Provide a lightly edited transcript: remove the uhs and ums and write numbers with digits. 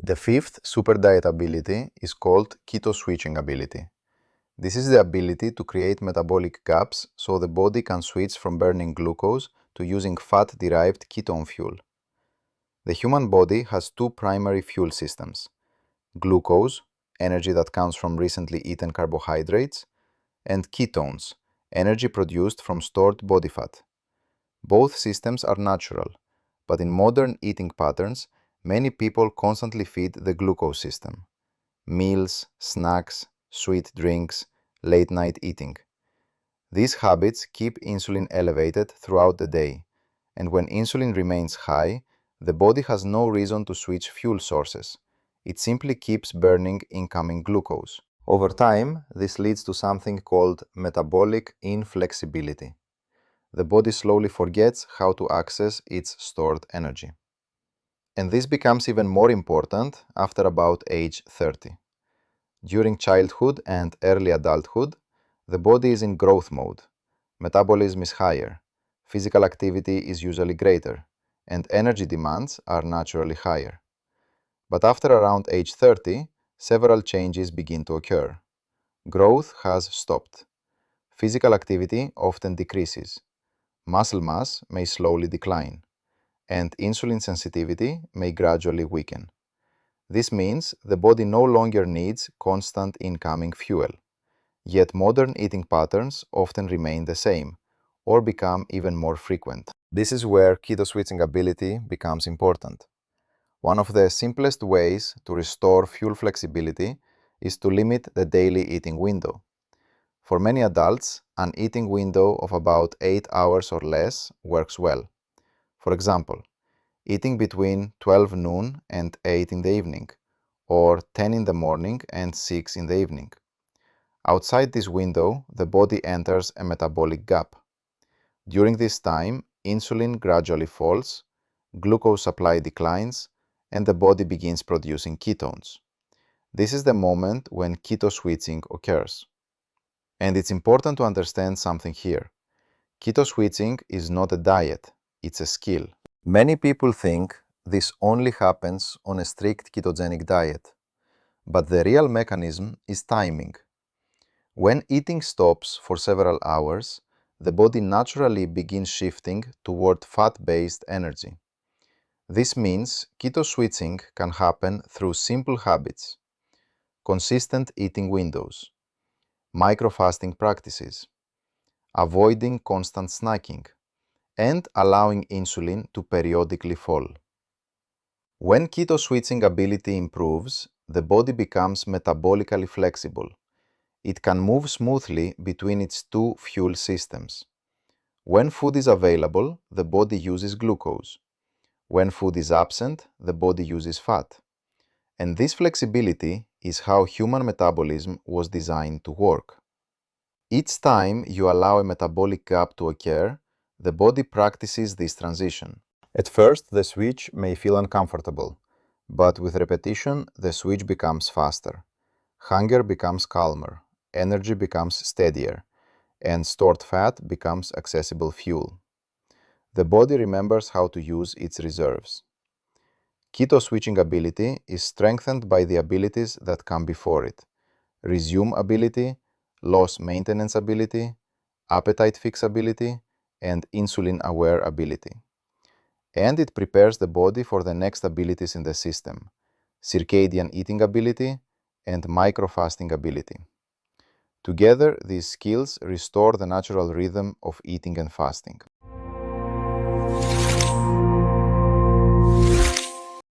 The fifth super diet ability is called keto-switching ability. This is the ability to create metabolic gaps so the body can switch from burning glucose to using fat-derived ketone fuel. The human body has two primary fuel systems: glucose, energy that comes from recently eaten carbohydrates, and ketones, energy produced from stored body fat. Both systems are natural, but in modern eating patterns, many people constantly feed the glucose system. Meals, snacks, sweet drinks, late-night eating. These habits keep insulin elevated throughout the day, and when insulin remains high, the body has no reason to switch fuel sources. It simply keeps burning incoming glucose. Over time, this leads to something called metabolic inflexibility. The body slowly forgets how to access its stored energy. And this becomes even more important after about age 30. During childhood and early adulthood, the body is in growth mode. Metabolism is higher, physical activity is usually greater, and energy demands are naturally higher. But after around age 30, several changes begin to occur. Growth has stopped. Physical activity often decreases. Muscle mass may slowly decline, and insulin sensitivity may gradually weaken. This means the body no longer needs constant incoming fuel. Yet modern eating patterns often remain the same, or become even more frequent. This is where keto-switching ability becomes important. One of the simplest ways to restore fuel flexibility is to limit the daily eating window. For many adults, an eating window of about 8 hours or less works well. For example, eating between 12 noon and 8 in the evening, or 10 in the morning and 6 in the evening. Outside this window, the body enters a metabolic gap. During this time, insulin gradually falls, glucose supply declines, and the body begins producing ketones. This is the moment when keto switching occurs. And it's important to understand something here. Keto switching is not a diet, it's a skill. Many people think this only happens on a strict ketogenic diet, but the real mechanism is timing. When eating stops for several hours, the body naturally begins shifting toward fat-based energy. This means keto switching can happen through simple habits: consistent eating windows, micro-fasting practices, avoiding constant snacking, and allowing insulin to periodically fall. When keto switching ability improves, the body becomes metabolically flexible. It can move smoothly between its two fuel systems. When food is available, the body uses glucose. When food is absent, the body uses fat. And this flexibility is how human metabolism was designed to work. Each time you allow a metabolic gap to occur, the body practices this transition. At first, the switch may feel uncomfortable, but with repetition, the switch becomes faster. Hunger becomes calmer, energy becomes steadier, and stored fat becomes accessible fuel. The body remembers how to use its reserves. Keto switching ability is strengthened by the abilities that come before it: resume ability, loss maintenance ability, appetite fix ability, and insulin-aware ability. And it prepares the body for the next abilities in the system: circadian eating ability and micro-fasting ability. Together, these skills restore the natural rhythm of eating and fasting.